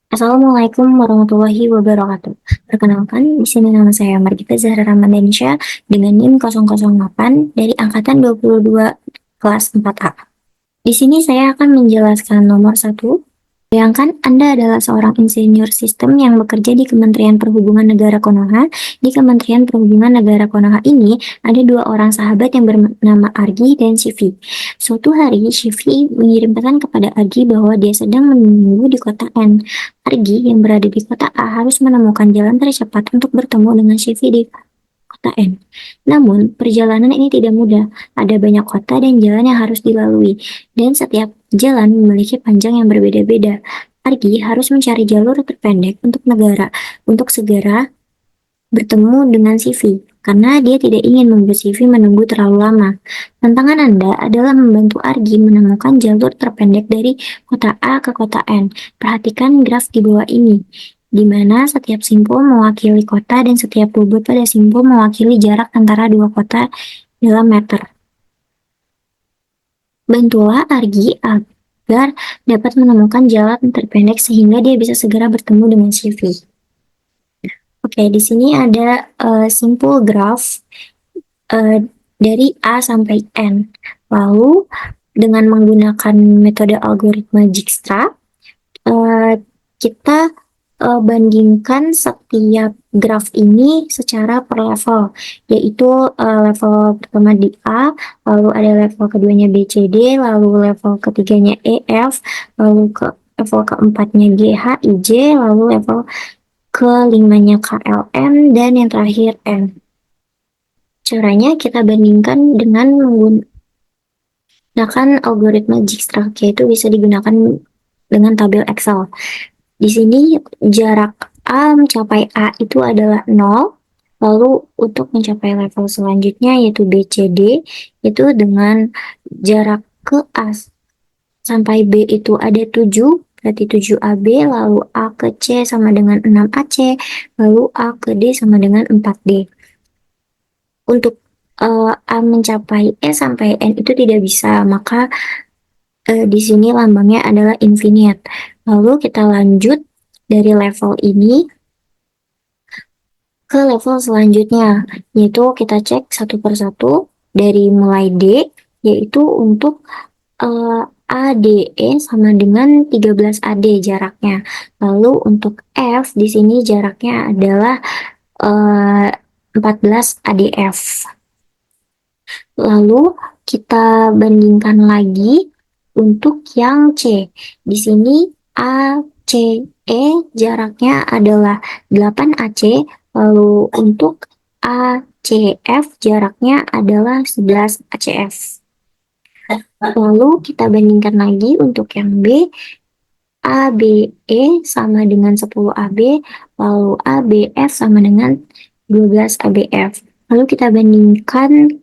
Assalamualaikum warahmatullahi wabarakatuh. Perkenalkan, di sini nama saya Margita Zahra Ramadhanisha dengan NIM 008 dari angkatan 22 kelas 4A. Di sini saya akan menjelaskan nomor satu. Bayangkan Anda adalah seorang insinyur sistem yang bekerja di Kementerian Perhubungan Negara Konoha. Di Kementerian Perhubungan Negara Konoha ini ada dua orang sahabat yang bernama Argi dan Shivi. Suatu hari, Shivi mengirim pesan kepada Argi bahwa dia sedang menunggu di kota N. Argi yang berada di kota A harus menemukan jalan tercepat untuk bertemu dengan Shivi di kota N. Namun, perjalanan ini tidak mudah. Ada banyak kota dan jalan yang harus dilalui, dan setiap jalan memiliki panjang yang berbeda-beda. Argi harus mencari jalur terpendek untuk segera bertemu dengan CV, karena dia tidak ingin membuat CV menunggu terlalu lama. Tantangan Anda adalah membantu Argi menemukan jalur terpendek dari kota A ke kota N. Perhatikan graf di bawah ini, di mana setiap simpul mewakili kota dan setiap bobot pada simpul mewakili jarak antara dua kota dalam meter. Bantulah Argi agar dapat menemukan jalan terpendek sehingga dia bisa segera bertemu dengan CV. Oke, di sini ada simpul graf eh, dari A sampai N. Lalu dengan menggunakan metode algoritma Dijkstra, eh, kita bandingkan setiap graf ini secara per level, yaitu level pertama di A, lalu ada level keduanya B, C, D, lalu level ketiganya E, F, lalu ke level keempatnya G, H, I, J, lalu level kelimanya K, L, M, dan yang terakhir N. Caranya kita bandingkan dengan menggunakan algoritma Dijkstra, yaitu bisa digunakan dengan tabel Excel. Di sini jarak A mencapai A itu adalah 0, lalu untuk mencapai level selanjutnya yaitu B, C, D, itu dengan jarak ke A sampai B itu ada 7, berarti 7AB, lalu A ke C sama dengan 6AC, lalu A ke D sama dengan 4D. Untuk A mencapai E sampai N itu tidak bisa, maka di sini lambangnya adalah infinite. Lalu kita lanjut dari level ini ke level selanjutnya, yaitu kita cek satu per satu dari mulai D, yaitu untuk ADE sama dengan 13 AD jaraknya. Lalu untuk F di sini jaraknya adalah 14 ADF. Lalu kita bandingkan lagi untuk yang C. Di sini ACE jaraknya adalah 8 AC, lalu untuk ACF jaraknya adalah 11 ACF. Lalu kita bandingkan lagi untuk yang B, ABE sama dengan 10 AB, lalu ABF sama dengan 12 ABF. Lalu kita bandingkan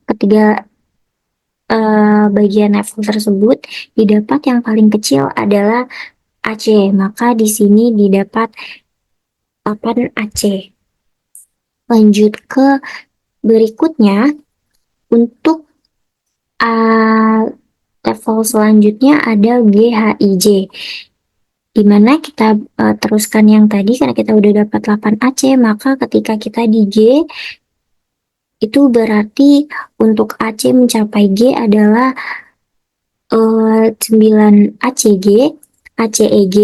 ketiga bagian level tersebut, didapat yang paling kecil adalah AC, maka di sini didapat 8 AC. Lanjut ke berikutnya, untuk level selanjutnya ada GHIJ, di mana kita teruskan yang tadi karena kita udah dapat 8 AC, maka ketika kita di G, itu berarti untuk AC mencapai G adalah 9 ACG, ACEG,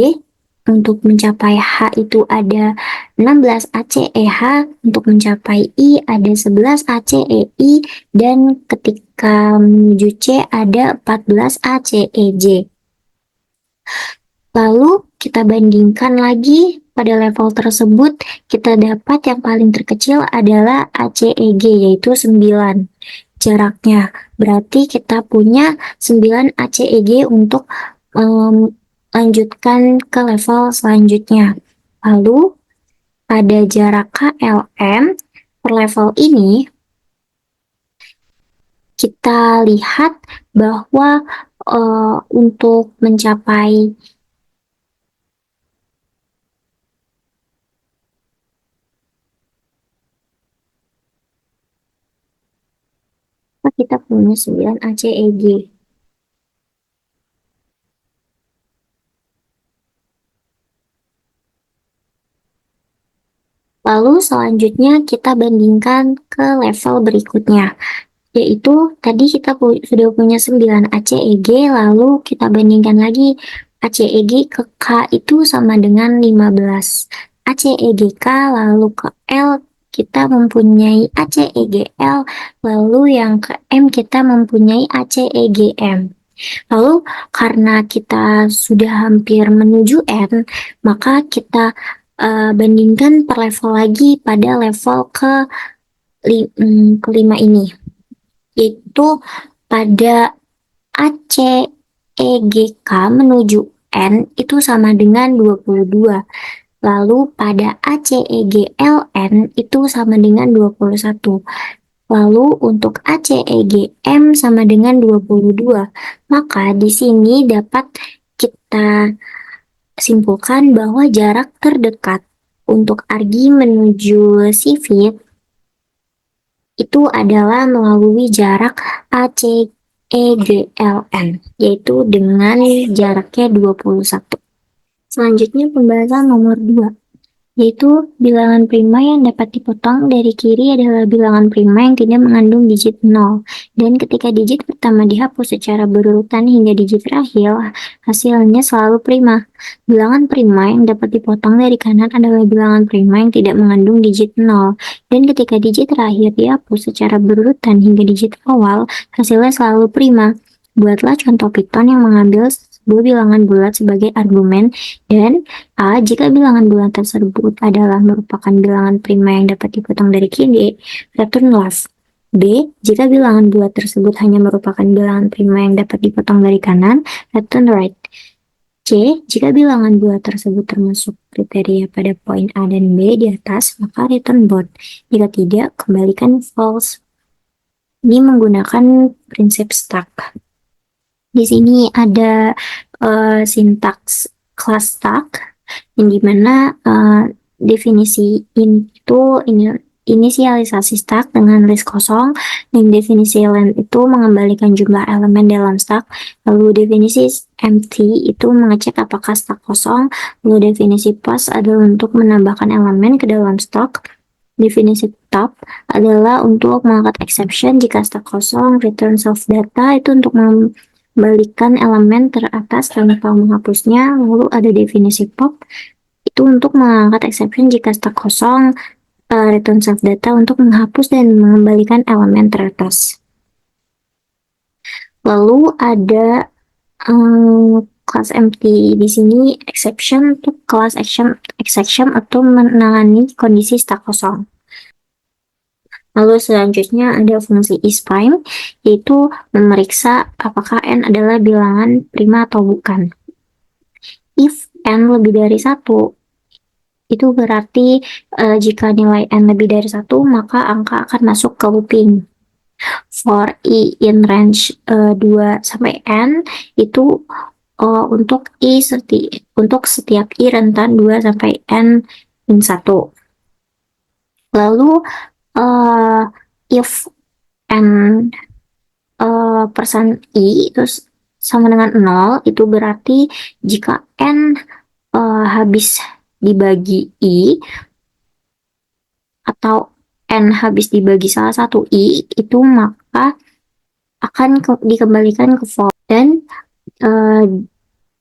untuk mencapai H itu ada 16 ACEH, untuk mencapai I ada 11 ACEI, dan ketika menuju C ada 14 ACEJ. Lalu kita bandingkan lagi pada level tersebut, kita dapat yang paling terkecil adalah ACEG, yaitu 9 jaraknya. Berarti kita punya 9 ACEG untuk lanjutkan ke level selanjutnya. Lalu pada jarak KLM per level ini kita lihat bahwa untuk mencapai kita punya 9 ACEG. Lalu selanjutnya kita bandingkan ke level berikutnya, yaitu tadi kita sudah punya 9 ACEG, lalu kita bandingkan lagi ACEG ke K itu sama dengan 15. ACEG K lalu ke L kita mempunyai ACEGL, lalu yang ke M kita mempunyai ACEGM. Lalu karena kita sudah hampir menuju N, maka kita bandingkan per level lagi pada level kelima ini, yaitu pada ACEGK menuju N itu sama dengan 22. Lalu pada ACEGLN itu sama dengan 21. Lalu untuk ACEGM sama dengan 22. Maka di sini dapat kita simpulkan bahwa jarak terdekat untuk argi menuju sifit itu adalah melalui jarak ACEGLN, yaitu dengan jaraknya 21. Selanjutnya pembahasan nomor 2, yaitu bilangan prima yang dapat dipotong. Dari kiri adalah bilangan prima yang tidak mengandung digit 0, dan ketika digit pertama dihapus secara berurutan hingga digit terakhir, hasilnya selalu prima. Bilangan prima yang dapat dipotong dari kanan adalah bilangan prima yang tidak mengandung digit 0, dan ketika digit terakhir dihapus secara berurutan hingga digit awal, hasilnya selalu prima. Buatlah contoh Python yang mengambil sebuah bilangan bulat sebagai argumen, dan A. Jika bilangan bulat tersebut adalah merupakan bilangan prima yang dapat dipotong dari kiri, return left. B. Jika bilangan bulat tersebut hanya merupakan bilangan prima yang dapat dipotong dari kanan, return right. C. Jika bilangan bulat tersebut termasuk kriteria pada poin A dan B di atas, maka return both. Jika tidak, kembalikan false. Ini menggunakan prinsip stack. Di sini ada sintaks class stack, yang dimana definisi itu inisialisasi stack dengan list kosong, dan definisi length itu mengembalikan jumlah elemen dalam stack, lalu definisi empty itu mengecek apakah stack kosong, lalu definisi pass adalah untuk menambahkan elemen ke dalam stack, definisi top adalah untuk mengangkat exception jika stack kosong, return self data itu untuk membalikan elemen teratas tanpa menghapusnya, lalu ada definisi pop itu untuk mengangkat exception jika stack kosong, return self data untuk menghapus dan mengembalikan elemen teratas. Lalu ada class empty. Di sini exception untuk class exception atau menangani kondisi stack kosong. Lalu selanjutnya ada fungsi isPrime, yaitu memeriksa apakah n adalah bilangan prima atau bukan. If n lebih dari 1, itu berarti jika nilai n lebih dari 1, maka angka akan masuk ke looping. For i in range 2 sampai n, itu untuk untuk setiap i rentan 2 sampai n min 1. Lalu if n persen i itu sama dengan 0, itu berarti jika n habis dibagi i atau n habis dibagi salah satu i, itu maka akan dikembalikan ke false, dan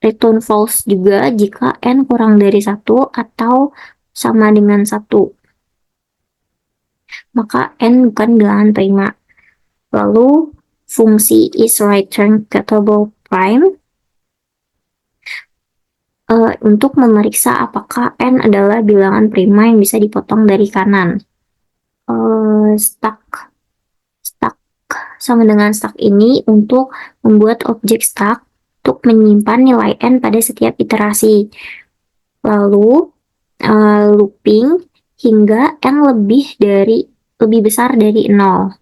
return false juga jika n kurang dari 1 atau sama dengan 1, maka n bukan bilangan prima. Lalu fungsi isReturn cuttable prime untuk memeriksa apakah n adalah bilangan prima yang bisa dipotong dari kanan. Stack sama dengan stack ini untuk membuat objek stack untuk menyimpan nilai n pada setiap iterasi. Lalu looping hingga n lebih besar dari 0.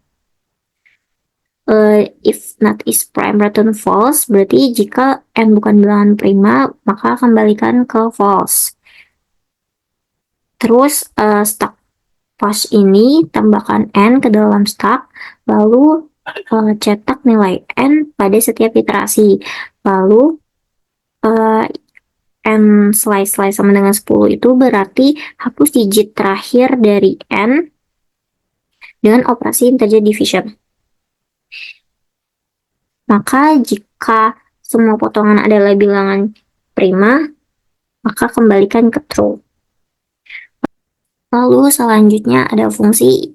If not is prime return false, berarti jika n bukan bilangan prima, maka kembalikan ke false. Terus stack pass ini tambahkan n ke dalam stack, lalu cetak nilai n pada setiap iterasi. Lalu n slice sama dengan 10 itu berarti hapus digit terakhir dari n dengan operasi integer division. Maka jika semua potongan adalah bilangan prima, maka kembalikan ke true. Lalu selanjutnya ada fungsi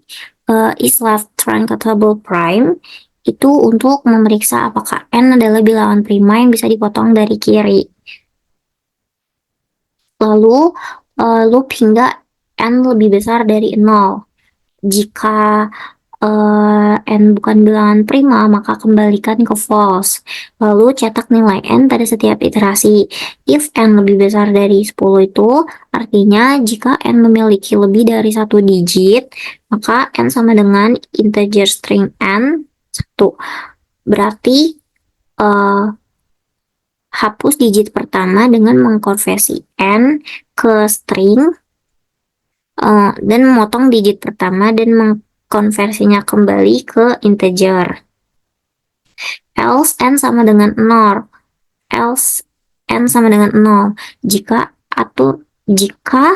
is left truncatable prime, itu untuk memeriksa apakah n adalah bilangan prima yang bisa dipotong dari kiri. Lalu loop hingga n lebih besar dari 0. Jika n bukan bilangan prima, maka kembalikan ke false. Lalu cetak nilai n pada setiap iterasi. If n lebih besar dari 10 itu, artinya jika n memiliki lebih dari satu digit, maka n sama dengan integer string n 1. Berarti hapus digit pertama dengan mengkonversi n ke string dan memotong digit pertama dan mengkonversinya kembali ke integer. Else n sama dengan 0. Else n sama dengan 0. Jika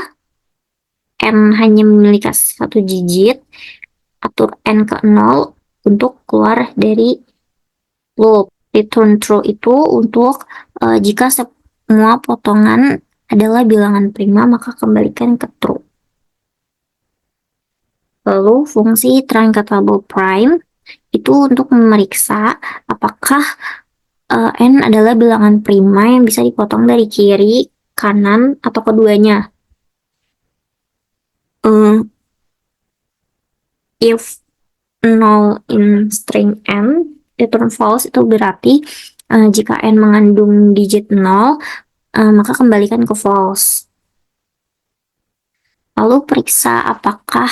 n hanya memiliki satu digit, atur n ke 0 untuk keluar dari loop. Return true itu untuk jika semua potongan adalah bilangan prima, maka kembalikan ke true. Lalu fungsi truncatable prime itu untuk memeriksa apakah n adalah bilangan prima yang bisa dipotong dari kiri, kanan, atau keduanya. If 0 in string n, return false itu berarti jika n mengandung digit 0, maka kembalikan ke false. Lalu periksa apakah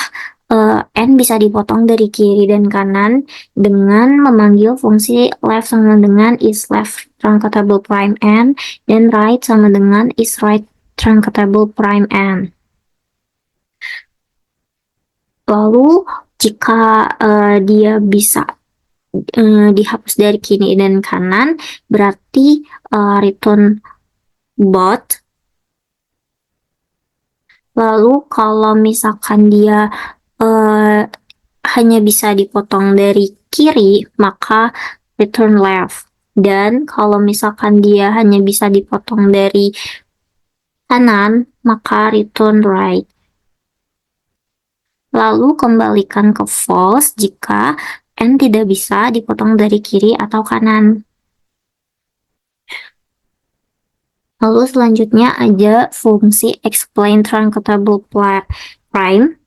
n bisa dipotong dari kiri dan kanan dengan memanggil fungsi left sama dengan is left truncatable prime n dan right sama dengan is right truncatable prime n. Lalu jika dia bisa dihapus dari kiri dan kanan, berarti return both. Lalu kalau misalkan dia hanya bisa dipotong dari kiri, maka return left. Dan kalau misalkan dia hanya bisa dipotong dari kanan, maka return right. Lalu kembalikan ke false jika n tidak bisa dipotong dari kiri atau kanan. Lalu selanjutnya ada fungsi explain truncatable prime.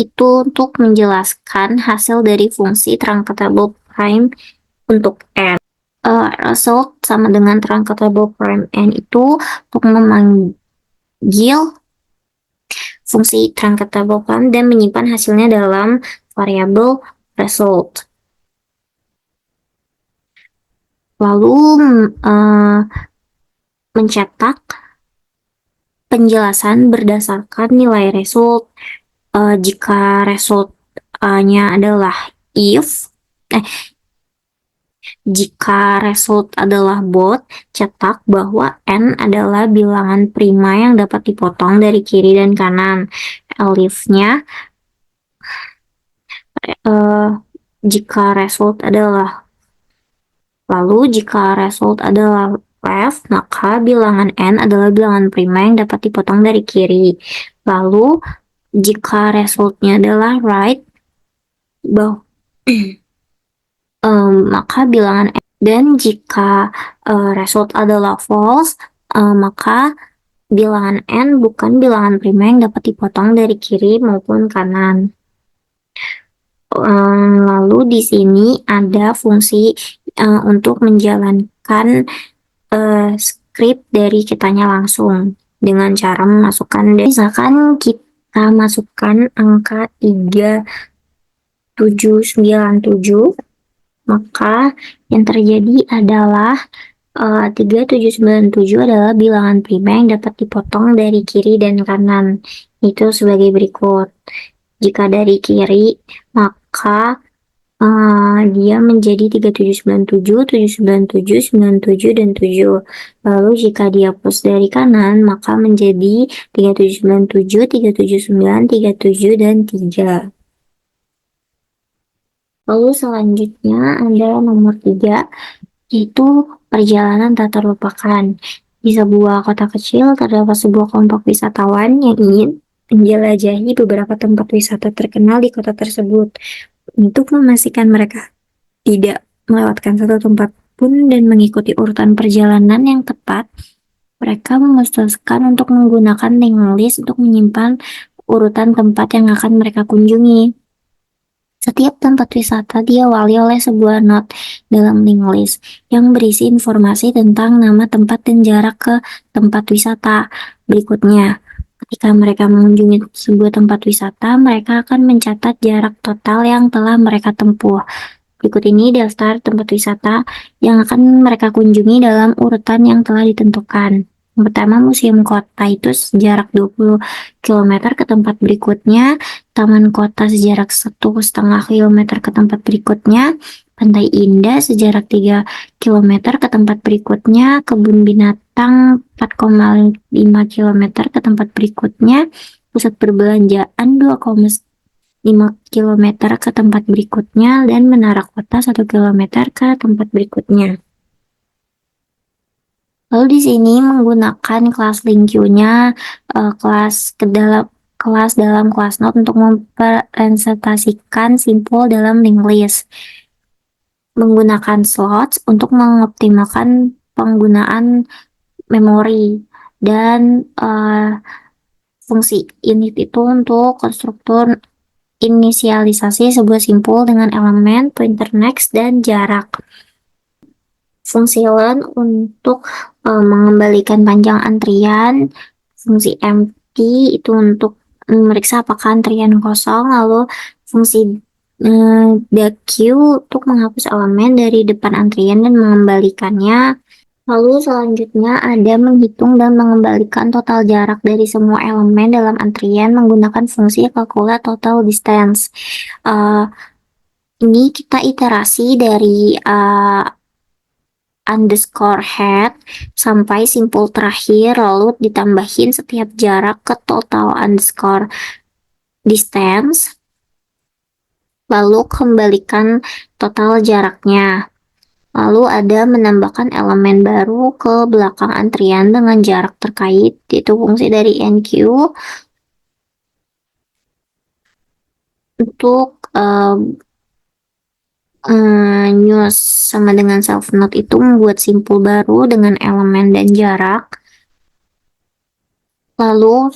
Itu untuk menjelaskan hasil dari fungsi truncatable prime untuk n. Result sama dengan truncatable prime n itu untuk memanggil fungsi truncatable prime dan menyimpan hasilnya dalam variabel result. Lalu mencetak penjelasan berdasarkan nilai result. Jika result-nya adalah jika result adalah both, cetak bahwa n adalah bilangan prima yang dapat dipotong dari kiri dan kanan. Elif-nya jika result adalah left, maka bilangan n adalah bilangan prima yang dapat dipotong dari kiri. Lalu jika resultnya adalah right, maka bilangan n. Dan jika result adalah false, maka bilangan n bukan bilangan prima yang dapat dipotong dari kiri maupun kanan. Lalu di sini ada fungsi untuk menjalankan script dari kitanya langsung dengan cara memasukkan, misalkan kita masukkan angka 3797, maka yang terjadi adalah 3797 adalah bilangan prima yang dapat dipotong dari kiri dan kanan. Itu sebagai berikut. Jika dari kiri, maka Dia menjadi 3797, 797, 97, dan 7. Lalu jika dia plus dari kanan, maka menjadi 3797, 379, 37, dan 3. Lalu selanjutnya ada nomor 3, yaitu perjalanan tak terlupakan. Di sebuah kota kecil terdapat sebuah kelompok wisatawan yang ingin menjelajahi beberapa tempat wisata terkenal di kota tersebut. Untuk memastikan mereka tidak melewatkan satu tempat pun dan mengikuti urutan perjalanan yang tepat, mereka memutuskan untuk menggunakan linked list untuk menyimpan urutan tempat yang akan mereka kunjungi. Setiap tempat wisata diawali oleh sebuah not dalam link list yang berisi informasi tentang nama tempat dan jarak ke tempat wisata berikutnya. Ketika mereka mengunjungi sebuah tempat wisata, mereka akan mencatat jarak total yang telah mereka tempuh. Berikut ini daftar tempat wisata yang akan mereka kunjungi dalam urutan yang telah ditentukan. Yang pertama, Museum Kota itu sejarak 20 km ke tempat berikutnya, Taman Kota sejarak 1,5 km ke tempat berikutnya, Pantai Indah sejarak 3 km ke tempat berikutnya, Kebun Binatang 4,5 km ke tempat berikutnya, Pusat Perbelanjaan 2,5 km ke tempat berikutnya, dan Menara Kota 1 km ke tempat berikutnya. Lalu di sini menggunakan kelas LinkQ-nya, kelas dalam kelas note untuk mempresentasikan simpul dalam linked list. Menggunakan slots untuk mengoptimalkan penggunaan memori, dan fungsi init itu untuk konstruktor inisialisasi sebuah simpul dengan elemen, pointer next, dan jarak. Fungsi learn untuk mengembalikan panjang antrian, fungsi empty itu untuk memeriksa apakah antrian kosong, lalu fungsi deq untuk menghapus elemen dari depan antrian dan mengembalikannya. Lalu selanjutnya ada menghitung dan mengembalikan total jarak dari semua elemen dalam antrian menggunakan fungsi calculate total distance. Ini kita iterasi dari underscore head sampai simpul terakhir, lalu ditambahin setiap jarak ke total underscore distance, lalu kembalikan total jaraknya. Lalu ada menambahkan elemen baru ke belakang antrian dengan jarak terkait, yaitu fungsi dari enq untuk news sama dengan self note itu membuat simpul baru dengan elemen dan jarak. Lalu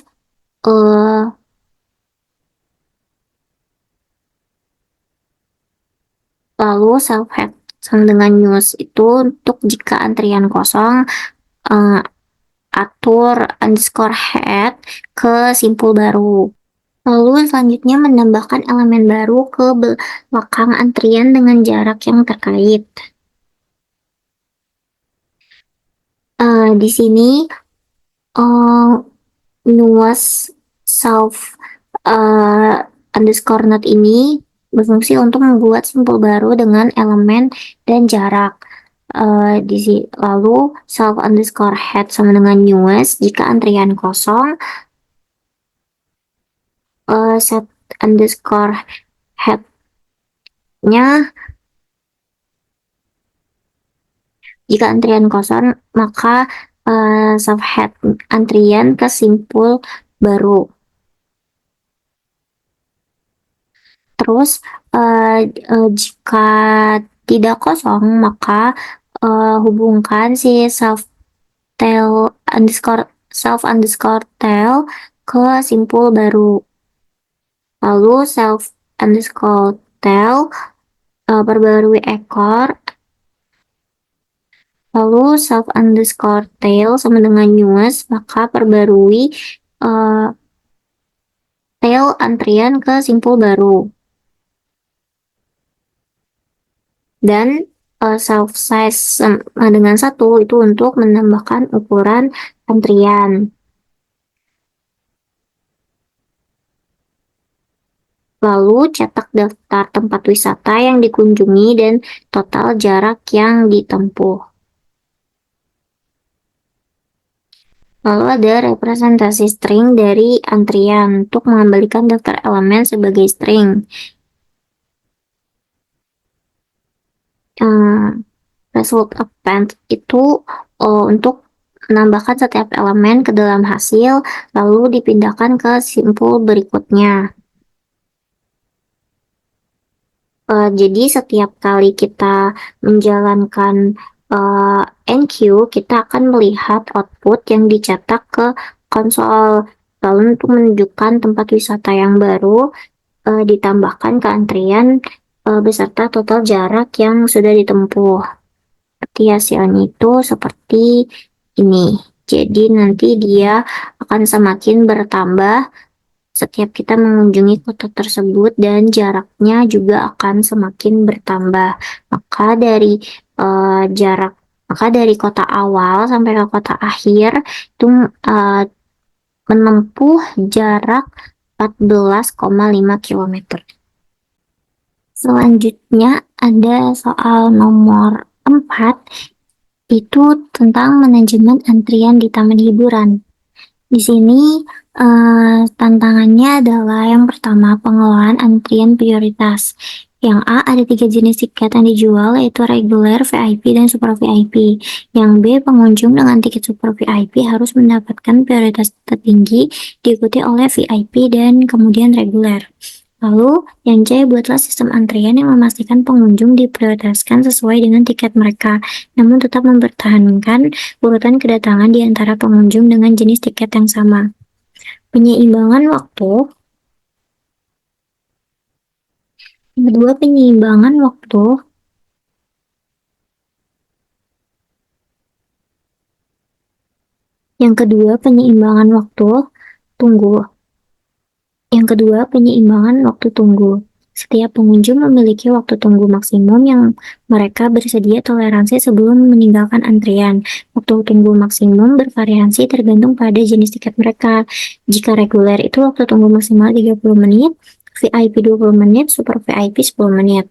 self head sama dengan news itu untuk jika antrian kosong, atur underscore head ke simpul baru. Lalu selanjutnya menambahkan elemen baru ke belakang antrian dengan jarak yang terkait. Di sini news self underscore note ini berfungsi untuk membuat simpul baru dengan elemen dan jarak. Lalu self underscore head sama dengan news jika antrian kosong, set underscore head-nya jika antrian kosong, maka subhead antrian ke simpul baru. Terus jika tidak kosong, maka hubungkan si self underscore tail ke simpul baru. Lalu self underscore tail perbarui ekor, lalu self underscore tail sama dengan news, maka perbarui tail antrian ke simpul baru. Dan self size sama dengan 1 itu untuk menambahkan ukuran antrian. Lalu cetak daftar tempat wisata yang dikunjungi dan total jarak yang ditempuh. Lalu ada representasi string dari antrian untuk mengembalikan daftar elemen sebagai string. Result append itu untuk menambahkan setiap elemen ke dalam hasil, lalu dipindahkan ke simpul berikutnya. Jadi setiap kali kita menjalankan enqueue, kita akan melihat output yang dicetak ke konsol. Lalu untuk menunjukkan tempat wisata yang baru, ditambahkan ke antrian beserta total jarak yang sudah ditempuh. Seperti hasilnya itu seperti ini. Jadi nanti dia akan semakin bertambah setiap kita mengunjungi kota tersebut dan jaraknya juga akan semakin bertambah. Maka dari jarak maka dari kota awal sampai ke kota akhir itu menempuh jarak 14,5 km. Selanjutnya ada soal nomor 4, itu tentang manajemen antrian di taman hiburan. Di sini tantangannya adalah yang pertama, pengelolaan antrian prioritas. Yang A, ada 3 jenis tiket yang dijual, yaitu reguler, VIP, dan super VIP. Yang B, pengunjung dengan tiket super VIP harus mendapatkan prioritas tertinggi, diikuti oleh VIP dan kemudian reguler. Lalu, yang C, buatlah sistem antrian yang memastikan pengunjung diprioritaskan sesuai dengan tiket mereka, namun tetap mempertahankan urutan kedatangan di antara pengunjung dengan jenis tiket yang sama. Penyeimbangan waktu. Yang kedua, penyeimbangan waktu. Yang kedua, penyeimbangan waktu tunggu. Yang kedua, penyeimbangan waktu tunggu. Setiap pengunjung memiliki waktu tunggu maksimum yang mereka bersedia toleransi sebelum meninggalkan antrian. Waktu tunggu maksimum bervariasi tergantung pada jenis tiket mereka. Jika reguler itu waktu tunggu maksimal 30 menit, VIP 20 menit, super VIP 10 menit.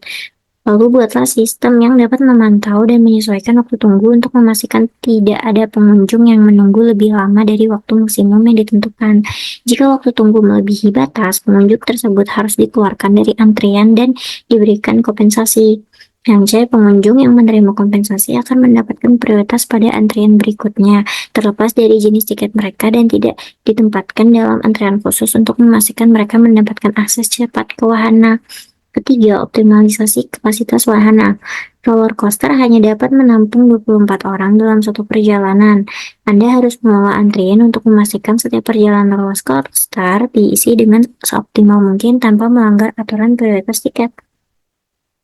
Lalu buatlah sistem yang dapat memantau dan menyesuaikan waktu tunggu untuk memastikan tidak ada pengunjung yang menunggu lebih lama dari waktu maksimum yang ditentukan. Jika waktu tunggu melebihi batas, pengunjung tersebut harus dikeluarkan dari antrian dan diberikan kompensasi. Yang C, pengunjung yang menerima kompensasi akan mendapatkan prioritas pada antrian berikutnya, terlepas dari jenis tiket mereka dan tidak ditempatkan dalam antrian khusus untuk memastikan mereka mendapatkan akses cepat ke wahana. Ketiga, optimalisasi kapasitas wahana. Roller coaster hanya dapat menampung 24 orang dalam satu perjalanan. Anda harus mengelola antrian untuk memastikan setiap perjalanan roller coaster diisi dengan seoptimal mungkin tanpa melanggar aturan prioritas tiket.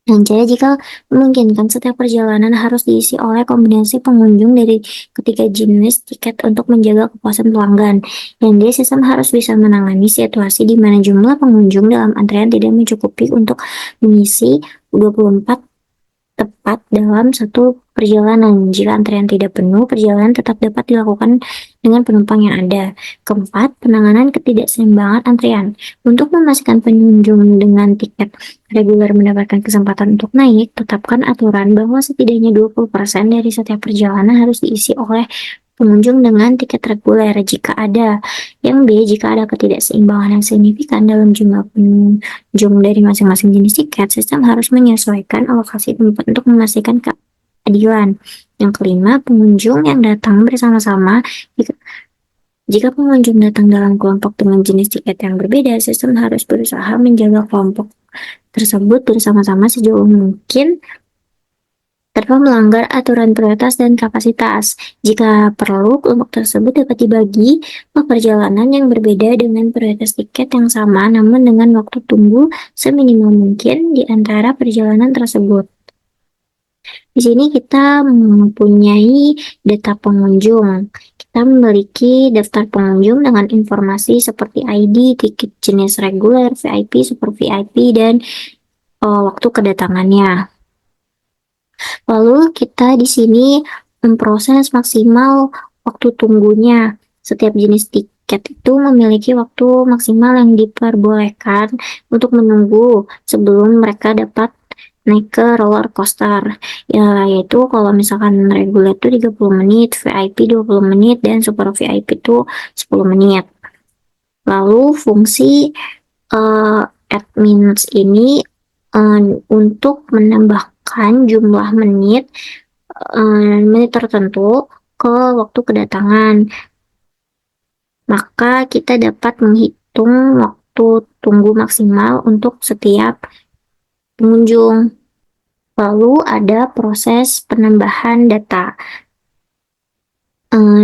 Yang C, jika memungkinkan, setiap perjalanan harus diisi oleh kombinasi pengunjung dari ketiga jenis tiket untuk menjaga kepuasan pelanggan. Yang D, sistem harus bisa menangani situasi di mana jumlah pengunjung dalam antrean tidak mencukupi untuk mengisi 24 tepat dalam satu perjalanan. Jika antrean tidak penuh, perjalanan tetap dapat dilakukan dengan penumpang yang ada. Keempat, penanganan ketidakseimbangan antrean. Untuk memastikan pengunjung dengan tiket reguler mendapatkan kesempatan untuk naik, tetapkan aturan bahwa setidaknya 20% dari setiap perjalanan harus diisi oleh pengunjung dengan tiket reguler jika ada. Yang B, jika ada ketidakseimbangan yang signifikan dalam jumlah pengunjung dari masing-masing jenis tiket, sistem harus menyesuaikan alokasi tempat untuk memastikan keadilan. Yang kelima, pengunjung yang datang bersama-sama. Jika pengunjung datang dalam kelompok dengan jenis tiket yang berbeda, sistem harus berusaha menjaga kelompok tersebut bersama-sama sejauh mungkin tanpa melanggar aturan prioritas dan kapasitas. Jika perlu, kelompok tersebut dapat dibagi ke perjalanan yang berbeda dengan prioritas tiket yang sama, namun dengan waktu tunggu seminimal mungkin di antara perjalanan tersebut. Di sini kita mempunyai data pengunjung. Kita memiliki daftar pengunjung dengan informasi seperti ID, tiket jenis reguler, VIP, super VIP, dan waktu kedatangannya. Lalu kita di sini memproses maksimal waktu tunggunya. Setiap jenis tiket tiket itu memiliki waktu maksimal yang diperbolehkan untuk menunggu sebelum mereka dapat naik ke roller coaster. Ya, yaitu kalau misalkan reguler itu 30 menit, VIP 20 menit, dan super VIP itu 10 menit. Lalu fungsi admins ini untuk menambahkan jumlah menit tertentu ke waktu kedatangan. Maka kita dapat menghitung waktu tunggu maksimal untuk setiap pengunjung. Lalu ada proses penambahan data.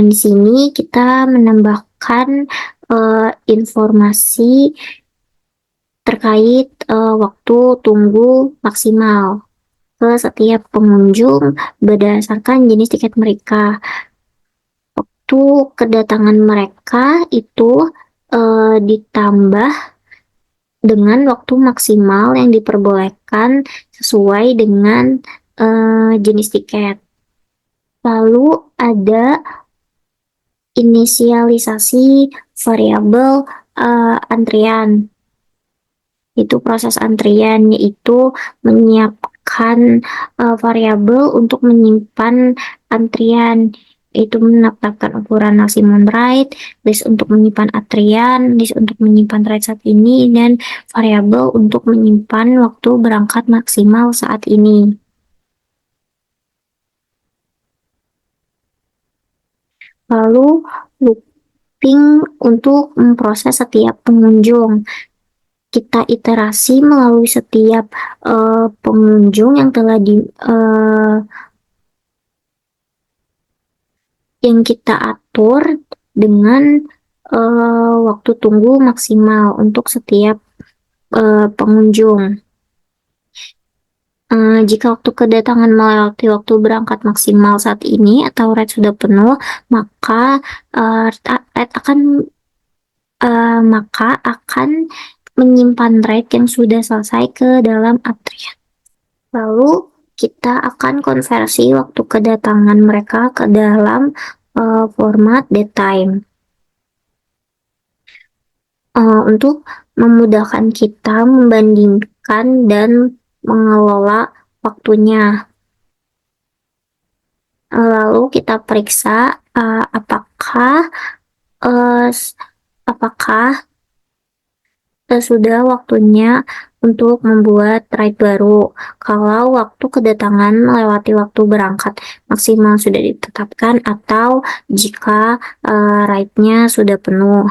Di sini kita menambahkan informasi terkait waktu tunggu maksimal ke setiap pengunjung berdasarkan jenis tiket mereka. Waktu kedatangan mereka itu ditambah dengan waktu maksimal yang diperbolehkan sesuai dengan jenis tiket. Lalu ada inisialisasi variabel antrian. Itu proses antrian, yaitu menyiapkan variabel untuk menyimpan antrian, yaitu menetapkan ukuran maximum ride, list untuk menyimpan antrian, list untuk menyimpan ride saat ini, dan variabel untuk menyimpan waktu berangkat maksimal saat ini. Lalu looping untuk memproses setiap pengunjung. Kita iterasi melalui setiap pengunjung yang kita atur dengan waktu tunggu maksimal untuk setiap pengunjung. Jika waktu kedatangan melewati waktu berangkat maksimal saat ini atau ride sudah penuh, maka maka akan menyimpan ride yang sudah selesai ke dalam antrian. Lalu kita akan konversi waktu kedatangan mereka ke dalam format datetime. Untuk memudahkan kita membandingkan dan mengelola waktunya. Lalu kita periksa apakah sudah waktunya untuk membuat ride baru. Kalau waktu kedatangan melewati waktu berangkat maksimal sudah ditetapkan atau jika ride-nya sudah penuh.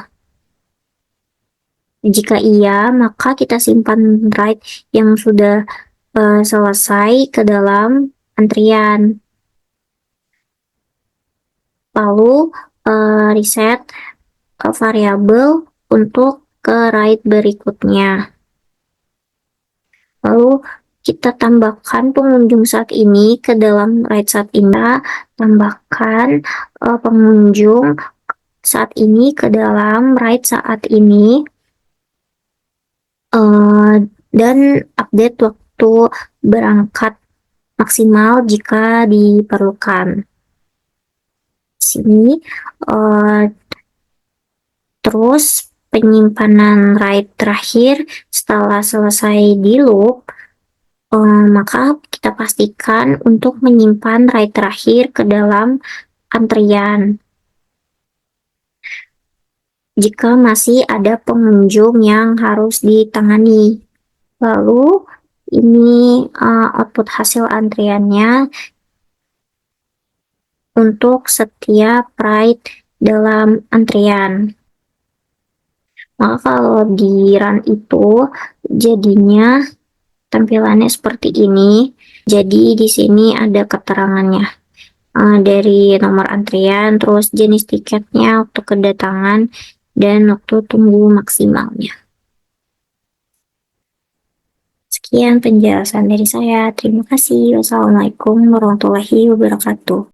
Jika iya, maka kita simpan ride yang sudah selesai ke dalam antrian. Lalu reset variabel untuk ke ride berikutnya. Lalu kita tambahkan pengunjung saat ini ke dalam ride saat ini. Tambahkan pengunjung saat ini ke dalam ride saat ini. Dan update waktu berangkat maksimal jika diperlukan. Sini terus penyimpanan ride terakhir setelah selesai di loop, maka kita pastikan untuk menyimpan ride terakhir ke dalam antrian. Jika masih ada pengunjung yang harus ditangani. Lalu ini output hasil antriannya untuk setiap ride dalam antrian. Maka kalau di run itu jadinya tampilannya seperti ini. Jadi di sini ada keterangannya dari nomor antrian, terus jenis tiketnya, waktu kedatangan, dan waktu tunggu maksimalnya. Sekian penjelasan dari saya. Terima kasih. Wassalamualaikum warahmatullahi wabarakatuh.